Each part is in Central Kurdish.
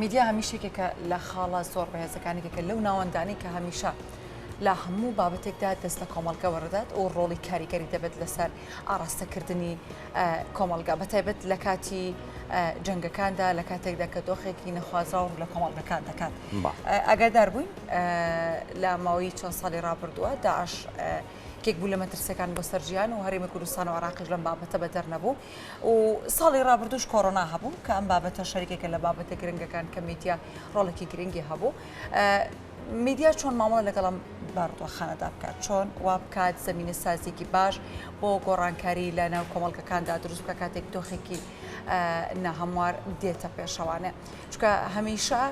میدیا هەمیشێکێکە لە خاڵە زۆر بەهێزەکانێکێکە لەو ناوەندانی کە هەمیشە لا هەموو بابەتێکدا دەست لە کۆمەڵگە وەڕدات و ڕۆڵی کاریگەری دەبێت لەسەر ئاراستەکردنی کۆمەڵگا بەتایبەت لە کاتی جەنگەکاندا لە کاتێکدا کە دۆخێکی نەخوازراو لە کۆمەڵگەکان دەکات. ئەگادار بووین لە ماوەی چەند ساڵی ڕابردووە داعش کێک بوو لە مەترسیەکان بۆ سەرجیان و هەرێمی کوردستان و عێراقیش لەم بابەتە بەدەر نەبوو و ساڵی ڕابردووش کۆڕۆنا هەبوو کە ئەم بابەتە شەریکێکە لە بابەتە گرنگەکان کە میدیا ڕۆڵێکی گرنگی هەبوو. میدیا چۆن مامەڵە لەگەڵم باڕدوخانەدا بکات، چۆن وا بکات زمینە سازێکی باش بۆ گۆڕانکاری لە ناو کۆمەڵگەکاندا دروست بکە کاتێک دۆخێکی ناهەموار دێتە پێشەوانێ. چونکە هەمیشە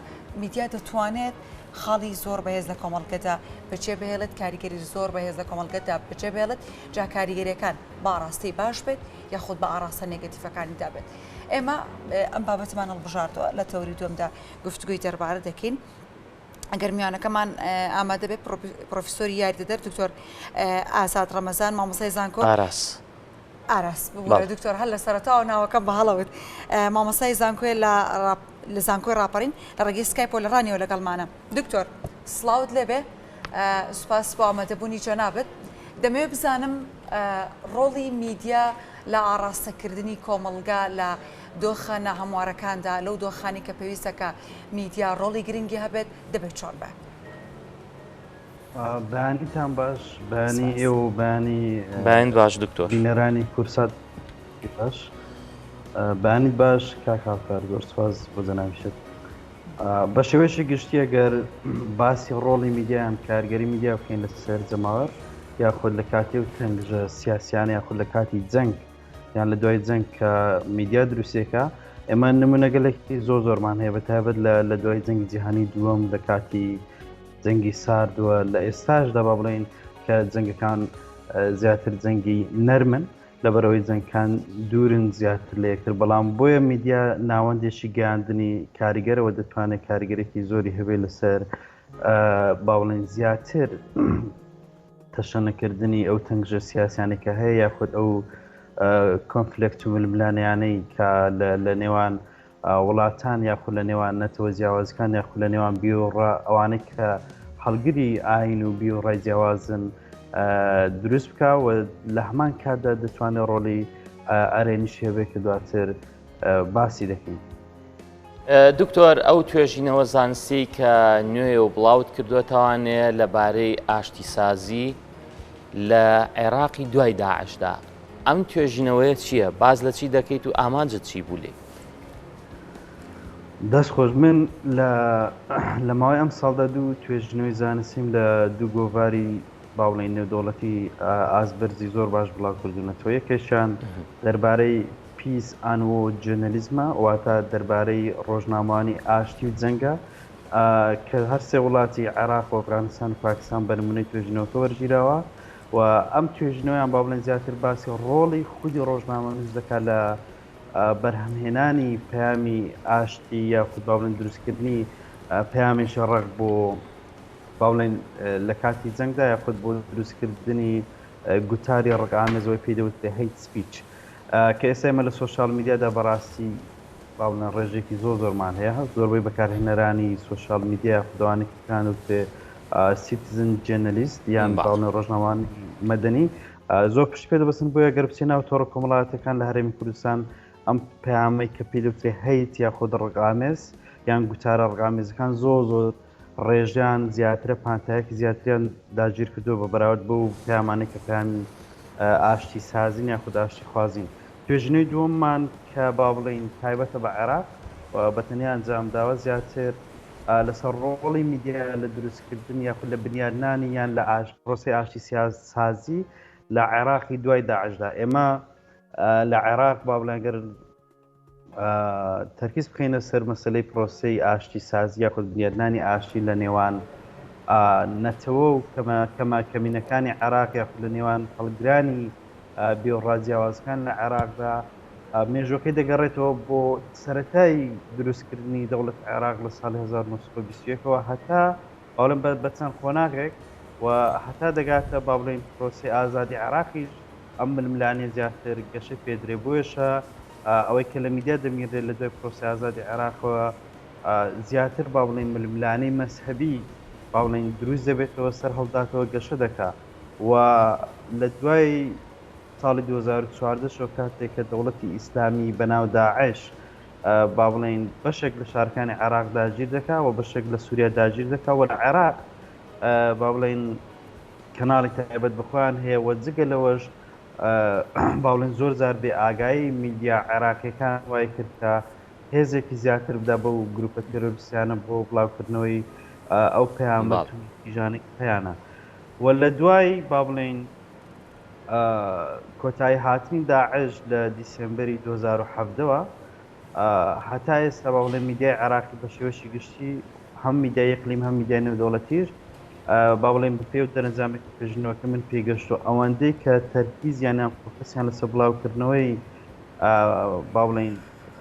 میدیا دەتوانێت خاڵی زۆر بەهێز لە کۆمەڵگەدا بچێ بهێڵێت، کاریگەری زۆر بەهێز لە کۆمەڵگەدا بچێ بهێڵێت، جا کاریگەریەکان باڕاستی باش بێت یاخود بە ئاراستە نێگەتیڤەکانی دابێت. ئێمە ئەم بابەتمان هەڵبژاردووە لە تەوری دووەمدا گفتوگوی دەربارە دەکەین. ئەگەر میوانەکەمان ئامادە بێت پرۆفیسۆری یاریدەدەر دکتۆر ئازاد ڕەمەزان مامۆستای زانکۆ ئاراس ببوورە دکتۆر هەر لە سەرەتاوە ناوەکەم بەهەڵەوت مامۆستای زانکۆی لە زانکۆی ڕاپەڕین لە ڕێگەی سکایپۆ لە ڕانیەوە لەگەڵمانە. دکتۆر سڵاوت لێبێ، سوپاس بۆ ئامادەبوونی جەنابەت. دەمەوێت بزانم ڕۆڵی میدیا لە ئاراستەکردنی کۆمەڵگا لە دۆخە ناهەموارەکاندا لەو دۆخانی کە پێویستەکە میدیا ڕۆڵی گرنگی هەبێت دەبێت چۆن بە بەیانیتان باش، بەیانی ئێوە و بەیان باش دکتۆر بینەرانی کورسات باش، بەیانی باش کاکاکار زۆر سپاس بۆ جەنابیشت. بە شێوەیەکی گشتی ئەگەر باسی ڕۆڵی میدیایان کارگەری میدیا بکەین لەسەر جەماوەر یاخود لە کاتی و تەنگژە سیاسیان یاخود لە کاتی جەنگ یان لە دوای جەنگ کە میدیا دروستێکە، ئێمە نمونەگەلێکی زۆرمان هەیە بەتایبەت لە دوای جەنگی جیهانی دووەم لە کاتی جەنگی ساردووە لە ئێستاشدا با بڵێن کە جەنگەکان زیاتر جەنگی نەرمن لەبەرەوەی جەنگەکان دوورن زیاتر لە یەکتر، بەڵام بۆیە میدیا ناوەندێکی گەیاندنی کاریگەرەوە دەتوانێت کاریگەرێکی زۆری هەبێت لەسەر با بڵێن زیاتر تەشەنەکردنی ئەو تەنگژە سیاسیانێکە هەیە یاخود ئەو کۆنفلێکت و ململانیانەی کە لە نێوان وڵاتان یاخود لە نێوان نەتەوە جیاوازەکان یاخود لە نێوان بیوڕە ئەوانەی کە هەڵگری ئاین و بیوڕای جیاوازن دروست بکە و لە هەمان کاتدا دەتوانێت ڕۆڵی ئەرێنیش هەبێت کە دواتر باسی دەکەین. دکتۆر ئەو توێژینەوە زانستی کە نوێ و بڵاوت کردوێتەوانێ لەبارەی ئاشتی سازی لە عێراقی دوای داعشدا، ئەم توێژینەوەیە چییە؟ باز لە چی دەکەیت و ئامانجت چی بوو لێ؟ دەستخۆش من لە ماوەی ئەم ساڵدا دوو توێژینەوەی زانستیم لە دوو گۆڤاری باوڵێن نێودەوڵەتی ئازبەرزی زۆر باش بڵاو کردوونەتەوە. یەکێشیان دەربارەی پیس ئانوۆ جۆرنەلیزمە، واتە دەربارەی ڕۆژنامەوانی ئاشتی و جەنگە کە هەر سێ وڵاتی عێراق و ئەفغانستان و پاکستان بە نمونەی توێژینەوەکە وەرگیراوە و ئەم توێژینەوەیان با بڵێن زیاتر باسی ڕۆڵی خودی ڕۆژنامە نووس دەکات لە بەرهەمهێنانی پەیامی ئاشتی یاخود با بڵێن دروستکردنی پەیامێکی ڕق بۆ با بڵێن لە کاتی جەنگدا یاخود بۆ دروستکردنی گوتاری ڕقامێزەوەی پێی دەوترێت هەیت سپیچ کە ئێستا ئێمە لە سۆشیال میدیادا بەڕاستی با بڵێن ڕێژێکی زۆرمان هەیە. زۆربەی بەکارهێنەرانی سۆشیال میدیا یاخودەوانێکیان وتێ سیتیزن جێرنەلیست یان با بڵێن ڕۆژنامەوان مەدەنی زۆر پشت پێ دەبەستن بۆیە گەر بچێ ناو تۆڕە کۆمەڵایەتەکان لە هەرێمی کوردستان ئەم پەیامەی کە پێی دەوترێت هەیت یاخود ڕقامێز یان گوتارە ڕقامێزەکان زۆر ڕێژیان زیاترە، پانتایەکی زیاتریان داگیر کردووە بە بەراورد بۆ پەیامانێک کە پەیامی ئاشتی سازین یاخود ئاشتی خوازین. توێژینەوەی دووەممان کە با بڵێن تایبەتە بە عێراق بە تەنیا ئەنجامداوە زیاتر لەسەر ڕۆڵی میدیا لە دروستکردن یاخود لە بنیادنانی یان لە پرۆسەی ئاشتی سازی لە عێراقی دوای داعشدا. ئێمە لە عێراق با بڵێن گەر تەرکیز بخینە سەر مەسەلەی پرۆسەی ئاشتی سازی یاخود بنیادنانی ئاشتی لە نێوان نەتەوە و کەمینەکانی عێراق یاخود لە نێوان هەڵگرانی بیوڕاجیاوازەکان لە عێراقدا مێژوەکەی دەگەڕێتەوە بۆ سەرەتای دروستکردنی دەوڵەت عێراق لە ساڵی 1920ەوە هەتا ئەوڵم بە چەند خۆناغێک و هەتا دەگاتە با بڵێن پرۆسی ئازادی عێراقیش ئەم ململانێ زیاتر گەشە پێدرێ. بۆیەشە ئەوەی کە لە میدیا دەمیێنرێت لە دوای پرۆسی ئازادی عێراقەوە زیاتر با بڵین ململانەی مەسحەبی با بڵین دروست دەبێتەوە سەر هەڵداتەوە گەشە دەکا و لە دوای ساڵی 2014 شۆ کاتێک کە دەوڵەتی ئیسلامی بەناو داعش با بڵین بەشێک لە شارەکانی عێراق داگیر دەکا و بەشێک لە سووریا داگیر دەکا و لە عێراق با بڵین کەناڵی تایبەت بخۆیان هەیە و جگە لەوەش با بڵین زۆر جار بێ ئاگایی میدیا عێراقیەکان وای کرد کە هێزێکی زیاتر بدا بەو گروپە تێرۆریستیانە بۆ بڵاوکردنەوەی ئەو پەیامە تیژانێکی پەیانە و لە دوای با بڵین کۆتایی هاتنی داعش لە دیسێمبەری 2017ەوە هەتا ئێستا با بڵێن میدیای عێراقی بە شێوەشی گشتی هەم میدیای ئیقلیم هەم میدیای نێودەوڵەتیش با بڵێن بەپێ و دەرەنجامێکی پێژنەوەکە من پێگەشت و ئەوەندەی کە تەرکیزیان یان فۆکەسیان لەسەر بڵاوکردنەوەی با بڵێن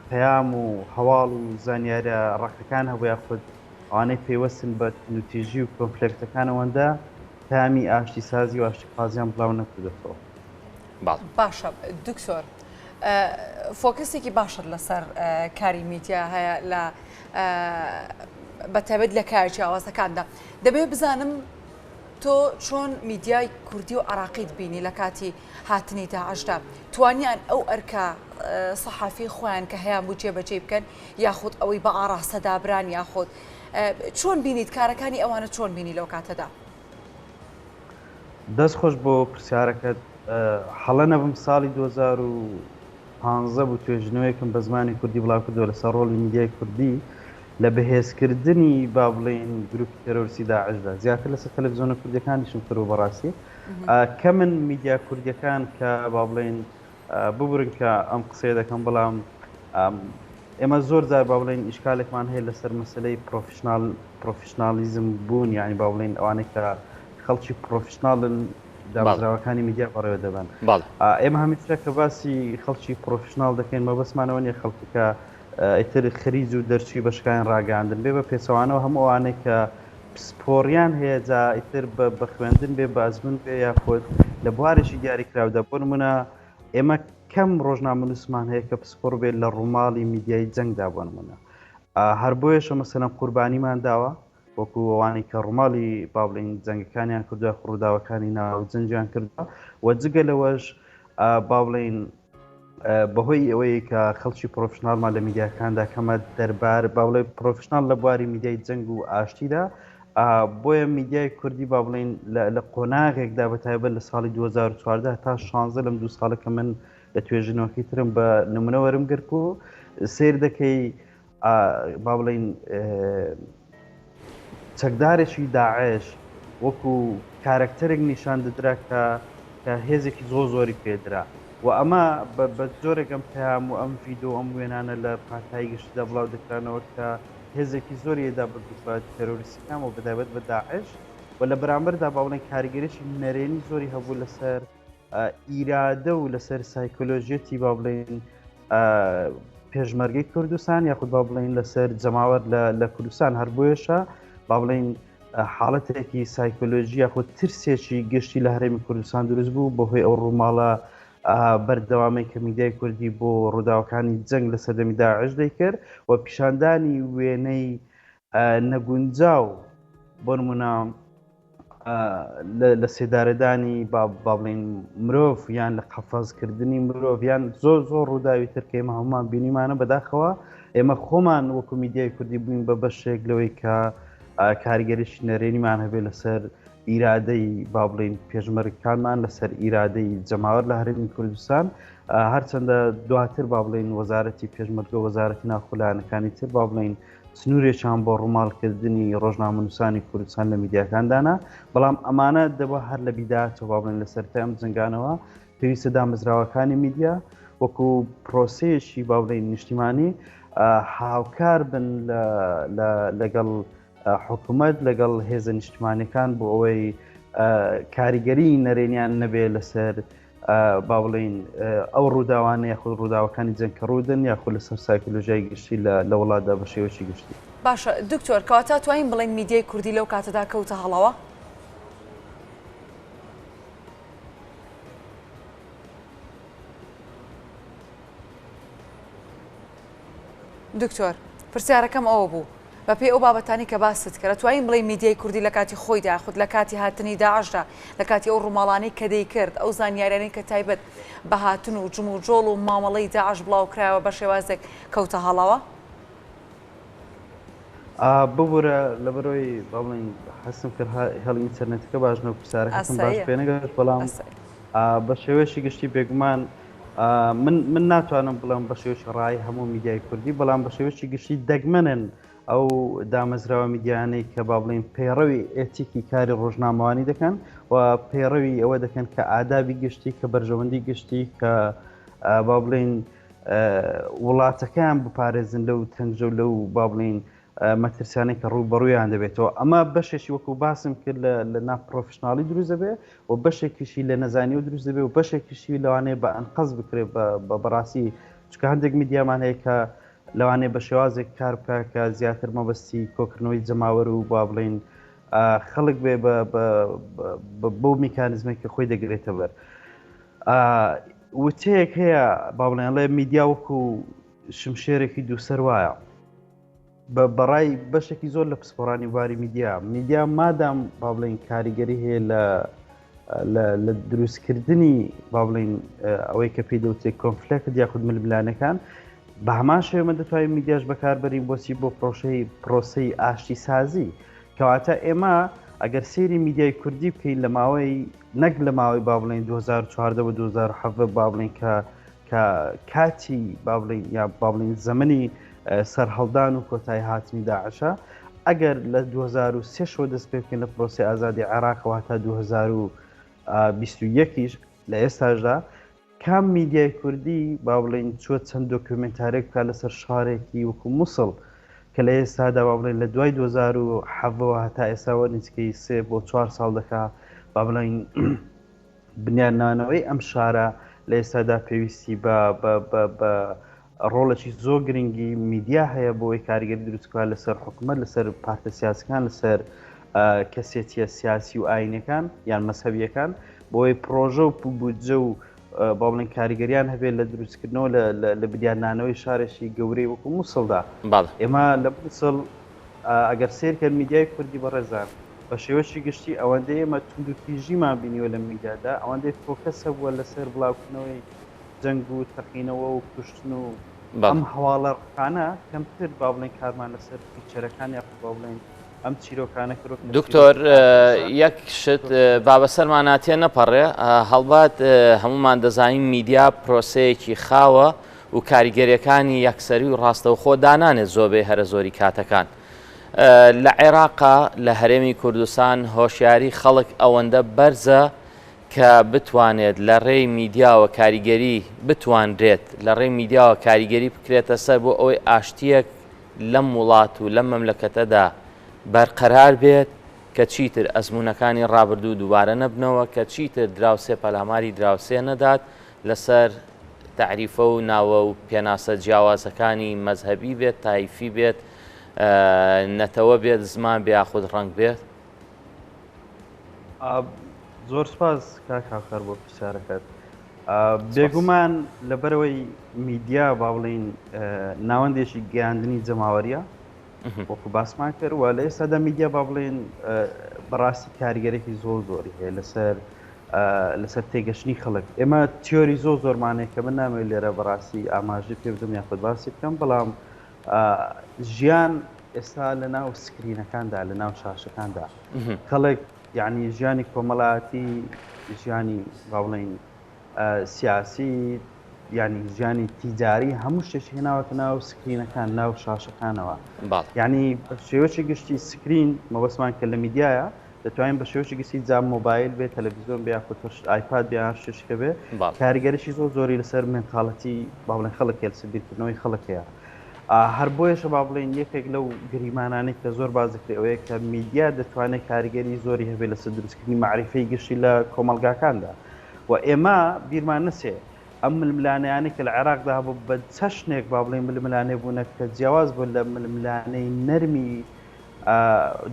پەیام و هەواڵ و زانیاریە ڕەقەکان هەبوو یاخود ئەوانەی پێوەستن بە نوتیژی و کۆمپلێکسەکان ئەوەندە پامی ئاشتی سازی و ئاشتی قازیان بڵاو نەکردێتەوە. باشە دکتۆر فۆکسێکی باشت لەسەر کاری میدیا هەیە لە بەتابەت لە کاری جیاوازەکاندا دەبێت بزانم تۆ چۆن میدیای کوردی و عراقیت بینی لە کاتی هاتنی داعشدا توانیان ئەو ئەرکە سەحافی خۆیان کە هەیە بوو جێبەجێ بکەن یاخود ئەوەی بە ئاڕاستە دابران یاخود چۆن بینیت کارەکانی ئەوانە چۆن بینی لەو کاتەدا؟ دەست خۆش بۆ پرسیارەکەت هەڵە نەبم ساڵی 2015 بوو توێژنەوەیەکم بە زمانی کوردی بڵاو کردووە لەسەر ڕۆڵی میدیای کوردی لە بەهێزکردنی با بڵێن گروپی تێرۆریستی داعشدا زیاتر لەسەر تەلەڤیزیۆنە کوردیەکانیشم کردو بەڕاستی کە من میدیا کوردیەکان کە با بڵێن ببورن کە ئەم قسەیە دەکەم بەڵام ئێمە زۆر جار با بڵێن ئیشکالێکمان هەیە لەسەر مەسلەی پرۆفیشنالیزم بوون یعنی با بڵێن ئەوانەی کە خەڵکی پرۆفیشناڵن دامەزراوەکانی میدیا بەڕێوە دەبن ئێمە هەمیشە کە باسی خەڵکی پرۆفیشناڵ دەکەین مەبەسمانەوە نیە خەڵکی کە ئیتر خەریج و دەرچوی بەشکایان ڕاگەاندن بێ بە پێچەوانەوە هەموو ئەوانەی کە پسپۆڕیان هەیە جا ئیتر بە خوێندن بێ بە ئەزمون بێ یاخۆت لە بوارێکی دیاریکراودا بۆ نمونە ئێمە کەم ڕۆژنامەنووسمان هەیە کە پسپۆڕ بێت لە ڕووماڵی میدیای جەنگدا بۆ نمونە هەر بۆیەشە مەسەلەن قوربانیمان داوە وەکو ئەوانی کە ڕووماڵی با بڵێن جەنگەکانیان کردووە ڕووداوەکانی ناو جەنجیان کردووە و جگە لەوەش با بڵێن بەهۆی ئەوەی کە خەڵکی پرۆفشناڵمان لە میدیاکاندا کەمە دەربار با بڵێ پرۆفشناڵ لە بواری میدیای جەنگ و ئاشتیدا بۆیە میدیای کوردی با بڵێن لە قۆناغێکدا بەتایبەت لە ساڵی 2014 تا 16 لەم دوو ساڵە کە من لە توێژینەوەکی ترم بە نمونە وەرم گرت و سیر دەکەی با بڵێن چەکدارێکی داعش وەکو کارکتەرێک نیشان دەدرا کە هێزێکی زۆری پێدرا و ئەمە بە جۆرێکم پێیان و ئەم ڤیددیو ئەم وێنانە لە پارتایی گشتدا بڵاو دەکرانەوە کە هێزێکی زۆریدا بە تێرۆریستەکان و بەدابەت بە داعش و لە بەرامبەردا با بڵێن کاریگەریشی نەرێنی زۆری هەبوو لەسەر ئیرادە و لەسەر سایکۆلۆژیەتی با بڵێن پێشمەرگەی کوردستان یاخود با بڵێن لەسەر جەماوەر لە کوردستان هەر بۆیەشە با بڵێن حاڵەتێکی سایکۆلۆژی یاخود ترسێکی گشتی لە هەرێمی کوردستان دروست بوو بەهۆی ئەو ڕووماڵە بەردەوامی کە میدیای کوردی بۆ ڕووداوەکانی جەنگ لە سەردەمی داعش دەیکرد و پیشاندانی وێنەی نەگونجاو بۆ نمونە لە سێدارەدانی با بڵێن مرۆڤ یان لە قەفەزکردنی مرۆڤ یان زۆر ڕووداوی ترکە ئێمە هەمومان بینیمانە بەداخەوە ئێمە خۆمان وەکو میدیای کوردی بووین بە بەشێک لەوەی کە کاریگەریشی نەرێنیمان هەبێت لەسەر ئیرادەی با بڵێن پێشمەرگەکانمان لەسەر ئیرادەی جەماوەر لە هەرێمی کوردستان هەرچەندە دواتر با بڵێن وەزارەتی پێشمەرگە وەزارەتی ناوخۆلانەکانی تر با بڵێن سنوورێکیان بۆ ڕووماڵکردنی ڕۆژنامەنووسانی کوردستان لە میدیاکاندانا بەڵام ئەمانە دەبە هەر لە بیداتەوە با بڵێن لەسەرتای ئەم جنگانەوە پێویستە دامەزراوەکانی میدیا وەکو پرۆسەیەکی با بڵێن نیشتیمانی هاوکار بن لەگەڵ حکوومەت لەگەڵ هێزە نیشتیمانیەکان بۆ ئەوەی کاریگەری نەرێنیان نەبێت لەسەر با بڵێن ئەو ڕووداوانە یاخود ڕووداوەکانی جەنگکەڕودن یاخود لەسەر سایکۆلۆژیای گشتی لە وڵاتدا بە شێوەیەکی گشتی. باشە دکتۆر کەواتە توانین بڵێن میدیای کوردی لەو کاتەدا کەوتە هەڵەوە؟ دکتۆر پرسیارەکەم ئەوە بوو بە پێی ئەو بابەتانی کە باست کرد توانین بڵێ میدیای کوردی لە کاتی خۆیدا خود لە کاتی هاتنی داعشدا لە کاتی ئەو ڕووماڵانەی کە دەیکرد ئەو زانیاریانەی کە تایبەت بە هاتن و جم و جۆڵ و مامەڵەی داعش بڵاوکرایەوە بە شێوازێک کەوتە هەڵەوە ببوورە لە بەرەوەی باڵین حەسم کرد هەڵی ئینتەرنێتەکە باشنەوە پرسیارەکەم باش پێ نەگەشت بەڵام بە شێوەیەکی گشتی بێگومان من ناتوانم بڵێم بە شێوەی ڕای هەموو میدیای کوردی بەڵام بە شێوەیەکی گشتی دەگمەنن ئەو دامەزراوە میدیانەی کە با بڵین پەیڕەوی ئێتیکی کاری ڕۆژنامەوانی دەکەن و پەیڕەوی ئەوە دەکەن کە ئادابی گشتی کە بەرژەوەندی گشتی کە با بڵین وڵاتەکەیان بپارێزن لەو تەنگژە و لەو با بڵین مەترسیانەی کە ڕوو بەڕوویان دەبێتەوە ئەمە بەشێکی وەکو باسم کرد لە ناپرۆفشناڵی دروست دەبێ و بەشێکیشی لە نەزانی و دروست دەبێت و بەشێکیشی لەوانەیە بە ئەنقەز بکرێت بە بەڕاستی چکە هەندێک میدیامان هەیە کە لەوانەیە بە شێوازێک کار بکە کە زیاتر مەبەستی کۆکردنەوەی جەماوەر و با بڵین خەڵک بێ بەو میکانیزمێک کە خۆی دەگرێتە بەر وتەیەک هەیە با بڵێن ئەڵێ میدیا وەکو شمشێرێکی دووسەر وایە بەڕای بەشێکی زۆر لە پسپۆڕانی واری میدیا مادام با بڵین کاریگەری هەیە لە دروستکردنی با بڵین ئەوەی کە پێی دەوتێت کۆنفلێکت یاخود ململانەکان بە هەمان شێوە دەتوانین میدیاش بەکاربەرین بۆچی بۆ پرۆسەی ئاشتی سازی کەواتە ئێمە ئەگەر سێری میدیای کوردی بکەین لە ماوەی نەک لە ماوەی با بڵین 2014 و 2007 با بڵین کە کاتی با بڵین یا با بڵین زەمەنی سەرهەڵدان و کۆتایی هاتنی داعشە ئەگەر لە 2023 شەوە دەست پێ بکەین لە پرۆسی ئازادی عێراقەوە تا 2021 لە ئێستاشدا کام میدیای کوردی با بڵین چوە چەند دۆکیومنتارێک بکات لەسەر شارێکی وەکو مووسڵ کە لە ئێستادا با بڵین لە دوای 2007 هەتا ئێستاوە نزیکەی 3 بۆ 4 ساڵ دەکات با بڵین بنیاننانەوەی ئەم شارە لە ئێستادا پێویستی بە ڕۆڵێکی زۆر گرنگی میدیا هەیە بۆی کاریگەری دروستکات لەسەر حکومەت لەسەر پارتە سیاسەکان لەسەر کەسێتیە سیاسی و ئاینەکان یان مەسەبیەکان بۆی پرۆژە و بودجە و با بڵین کاریگەریان هەبێت لە دروستکردنەوە لە بنیاننانەوەی شارێکی گەورەی وەکو مووسڵدا ئێمە لە مووسڵ ئەگەر سێرکرد میدیای کوردی بەڕێزان بە شێوەشی گشتی ئەوەندەی ئێمە تونند و تیژیمان بینیوە لە میدیادا ئەوەندەی فۆکەسە بووە لەسەر بڵاوکردنەوەی جەنگ و تەقینەوە و کوشتن و ئەم هەواڵەرخانە کەمتر با بڵین کارمان لەسەر فیچەرەکان یا با بڵین ئەم چیرۆکانە کرۆ دکتۆر یەک شت بابەسەرماناتیە نەپەڕێ هەڵبات هەمومان دەزانین میدیا پرۆسەیەکی خاوە و کاریگەریەکانی یەکسەری و ڕاستەوخۆ دانانێت زۆبێ هەرە زۆری کاتەکان لە عێراقا لە هەرێمی کوردستان هۆشیاری خەڵک ئەوەندە بەرزە کە بتوانێت لە ڕێی میدیاوە کاریگەری بتوانرێت لە ڕێی میدیاوە کاریگەری بکرێتە سەر بۆ ئەوەی ئاشتیەک لەم وڵات و لەم مەملەکەتەدا بەرقەرار بێت کە چیتر ئەزمونونەکانی ڕابردوو دووبارە نەبنەوە کە چیتر دراوسێ پەلاماری دراوسێ نەدات لەسەر تعریفە و ناوە و پێناسە جیاوازەکانی مەزهەبی بێت تایفی بێت نەتەوە بێت زمان بێ یاخود ڕنگ بێت زۆر سپاس کاکار بۆ پرسیارەکەت بێگومان لەبەرەوەی میدیا با بڵین ناوەندێکی گەیاندنی جەماوەریە وەکو باسمان کرد و لە ئێستادا میدیا با بڵێن بەڕاستی کاریگەرێکی زۆری هەیە لەسەر تێگەشتنی خەڵک ئێمە تیۆری زۆرمانەیە کە من نامەوێت لێرە بەڕاستی ئاماژەی پێ بدەم یاخود باسی بکەم بەڵام ژیان ئێستا لە ناو سکرینەکاندا لە ناو شاشەکاندا خەڵک یعنی ژیانی کۆمەڵایەتی ژیانی با بڵێن سیاسی یعنی ژیانی تیجاری هەموو شتێکی هێناوەتە ناو سکرینەکان ناو شاشەکانەوە یعنی بە شێوەیەکی گشتی سکرین مەبەستمان کە لە میدیایە دەتوانین بە شێوەیەکی گشتی جام مۆبایل بێت تەلەڤیزیۆن بێ یاخود ئایپاد بێ هەر شتێکە بێ کاریگەریشی زۆری لەسەر مێنتاڵەتی با بڵێن خەڵکێ لەسەر بیرکردنەوەی خەڵکەیە هەر بۆیەشە با بڵێن یەکێک لەو گریمانانەی کە زۆر بازەکرێ ئەوەیە کە میدیا دەتوانێت کاریگەری زۆری هەبێت لەسەر دروستکردنی معریفەی گشتی لە کۆمەلگاکاندا و ئێمە بیرمان نەچێ ئەم ململانەیانی کە لە عێراقدا هەبوو بە چەشنێک با بڵێن ململانێ بوونە کە جیاواز بوون لە ململانەی نەرمی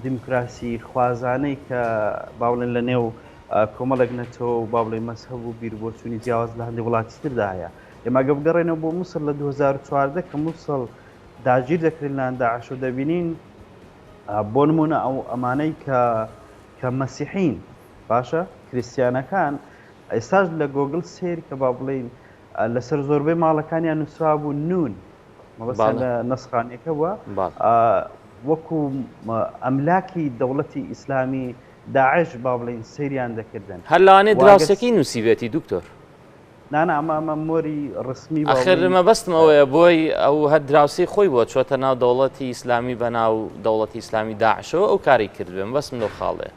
دیموکراسی خوازانەی کە با بڵێن لە نێو کۆمەڵێک نەتەوە و با بڵێن مەزهەب و بیربۆچوونی جیاواز لە هەندێک وڵاتی تردا هەیە ئێمە گە بگەڕێنەوە بۆ مووسڵ لە 2014 کە مووسڵ داگیر دەکرێن لە داعش و دەبینین بۆ نمونە ئەو ئەمانەی کە مەسیحین باشە کریسیانەکان ئێستاش لە گۆگل سێر کە با بڵین لەسەر زۆربەی ماڵەکانیان نووسرا بوو نون مەبەستیان لە نەسخانیەکە بووە وەکو ئەملاکی دەوڵەتی ئیسلامی داعش با بڵین سەیریان دەکردن هەر لەوانێ دراوسەکەی نووسیبێتی دوکتۆر نانە ئەمە مۆری ڕسمی ئاخر مەبەستم ئەوەیە بۆی ئەو هەر دراوسی خۆی بۆ چۆتە ناو دەوڵەتی ئیسلامی بە ناو دەوڵەتی ئیسلامی داعشەوە ئەو کاری کردبێن بەسم لەو خاڵێ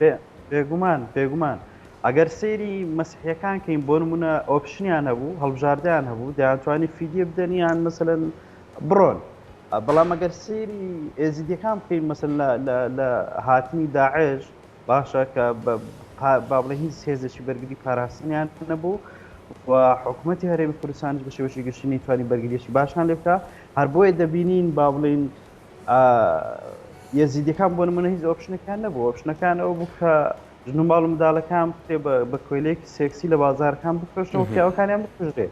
بێگومان ئەگەر سەیری مەسیحیەکان کەین بۆ نمونە ئۆپشنیان هەبوو هەڵبژاردەیان هەبوو دەیانتوانی فیدیە بدەنیان مەسەلەن بڕۆن بەڵام ئەگەر سەیری ئێزیدیەکان بکەین مەسەلەن لە هاتنی داعش باشە کە با بڵێ هیچ هێزێکی بەرگری پاراستنیان نەبوو و حکوومەتی هەرێمی کوردستانیش بە شێوەیەکی گشتی توانی بەرگریەکی باشان لێ بکە هەر بۆیە دەبینین با بڵین یەزیدیەکان بۆ نمونە هیچ ئۆپشنەکان نەبوو ئۆپشنەکان ئەو بوو کە ژنوماڵ و منداڵەکان بکرێ بە کۆیلەیەکی سێکسی لە بازارەکان بکڕشنەوە پیاوەکانیان بکوژرێ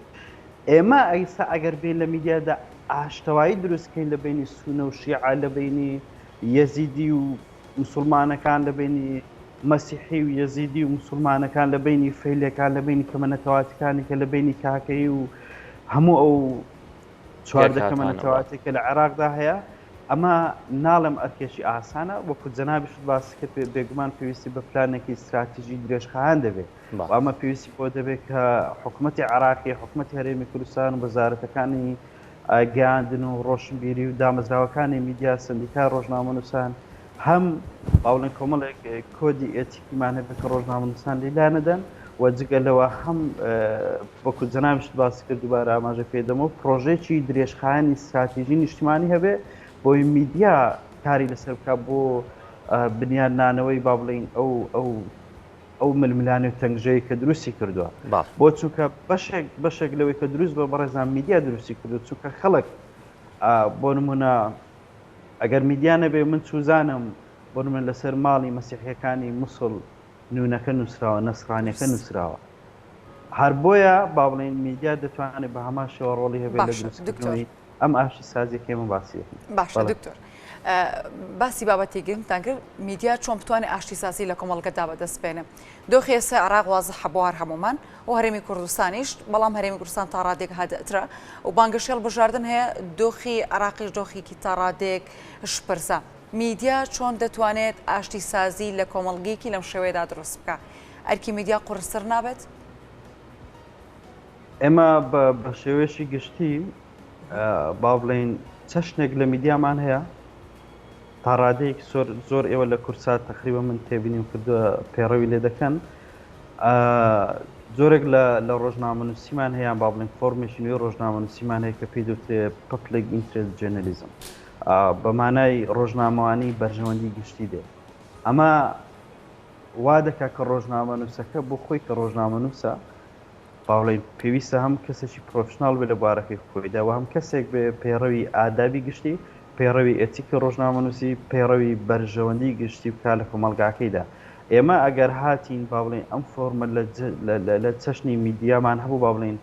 ئێمە ئەیستا ئەگەر بێن لە میدیادا ئاشتەوایی دروستکەین لە بینی سونە و شیعە لە بینی یەزیدی و موسڵمانەکان لە بینی مەسیحی و یەزیدی و موسڵمانەکان لە بینی فەیلەکان لە بینی کەمەنەتەواتەکانی کە لە بینی کاکەی و هەموو ئەو چواردە کەمەنەتەواتی کە لە عێراقدا هەیە ئەمە ناڵم ئەرکێشی ئاسانە وەکو جەنابیشت باسی کرد بێگومان پێویستی بە پلانێکی استراتیژی درێژخایان دەبێت ئەمە پێویستی بۆ دەبێت کە حکوومەتی عێراقی حکوومەتی هەرێمی کوردستان و وەزارەتەکانی گەیاندن و ڕۆشنبیری و دامەزراوەکانی میدیا سندیکا ڕۆژنامەنووسان هەم باوڵێن کۆمەڵێک کۆدی ئێتیکیمان هەبێت کە ڕۆژنامەنووسان لێلا نەدەن و جگە لەوە هەم وەکو جەنابیشت باسی کرد دووبارە ئاماژە پێدەمەوە پرۆژێکی درێژخایانی استراتیژی نیشتیمانی هەبێت بۆی میدیا کاری لەسەر بکە بۆ بنیان نانەوەی با بڵین ئەو ململانی و تەنگژەیە کە دروستی کردووە بۆ چونکە بەشێک لەوەی کە دروست بە بەڕێزان میدیا دروستی کردو چونکە خەڵک بۆ نمونە ئەگەر میدیا نەبێ من چوزانم بۆ نمونە لەسەر ماڵی مەسیحیەکانی مووسڵ نونەکە نووسراوە نەسرانیەکە نووسراوە هەر بۆیە با بڵین میدیا دەتوانێت بە هەمان شێوە ڕۆڵی هەبێت لە دروستکردنەوەی ئەم ئاشتی سازیەکەمە باسی باشە دکتۆر باسی بابەتی گرنگتان کرد میدیا چۆن بتوانێت ئاشتی سازی لە کۆمەڵگەدا بەدەستبێنێ دۆخی ئێستا عێراق وازە حەبوار هەمومان و هەرێمی کوردستانیش بەڵام هەرێمی کوردستان تا ڕادێک هەدەترە و بانگەشێڵ بژاردن هەیە دۆخی عێراقیش دۆخێکی تا ڕادێک شپرسە میدیا چۆن دەتوانێت ئاشتی سازی لە کۆمەڵگەیەکی لەم شێوەیەدا دروست بکە ئەرکی میدیا قورستر نابێت ئێمە بە شێوەیەکی گشتی با بڵین چەشنێک لە میدیامان هەیە تا ڕادەیەکی زۆر ئێوە لە کورسات تقریبا من تێبینیم کردووە پێڕەوی لێ دەکەن زۆرێک لە ڕۆژنامەنووسیمان هەیە با بڵین فۆرمێکی نوێ ڕۆژنامەنووسیمان هەیە کە پێی دەوترێ پەبلیک ئینترێست جۆرنالیزم بە مانای ڕۆژنامەوانی بەرژەوەندی گشتی دێ ئەمە وا دەکات کە ڕۆژنامەنووسەکە بۆ خۆی کە ڕۆژنامەنووسە باوڵین پێویستە هەم کەسێکی پرۆفشناڵ بێ لە بارەکەی خۆیدا و هەم کەسێک بێ پەیڕەوی ئادابی گشتی پەیڕەوی ئێتیکە ڕۆژنامەنووسی پەیڕەوی بەرژەوەندی گشتی بکات لە کۆمەڵگاکەیدا ئێمە ئەگەر هاتین با بڵین ئەم فۆرمە لە چەشنی میدیامان هەبوو با بڵین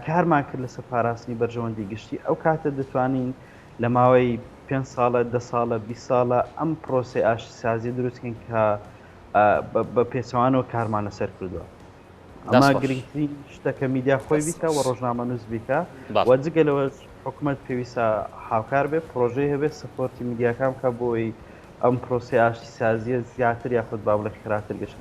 کارمان کرد لەسەر پاراستنی بەرژەوەندی گشتی ئەو کاتە دەتوانین لە ماوەی 5 ساڵە 10 ساڵە 20 ساڵە ئەم پرۆسی ئاشتی سازی دروستکەین کە بە پێچەوانەوە کارمان لەسەر کردووە ئەمە گرنگترین شتەکە میدیا خۆی بیکە و ڕۆژنامەنووس بیکە و جگە لەوە حکوومەت پێویستە هاوکار بێ پرۆژەی هەبێت سپۆرتی میدیاکان بکە بۆی ئەم پرۆسی ئاشتی سازیە زیاتر یاخود با بڵێ خراپتر گەشت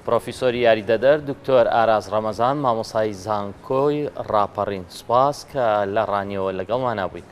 پرۆفیسۆری یاریدەدەر دکتۆر ئاراز ڕەمەزان مامۆسای زانکۆی ڕاپەڕین سوپاس کە لە ڕانیەوە لەگەڵمان نبووین.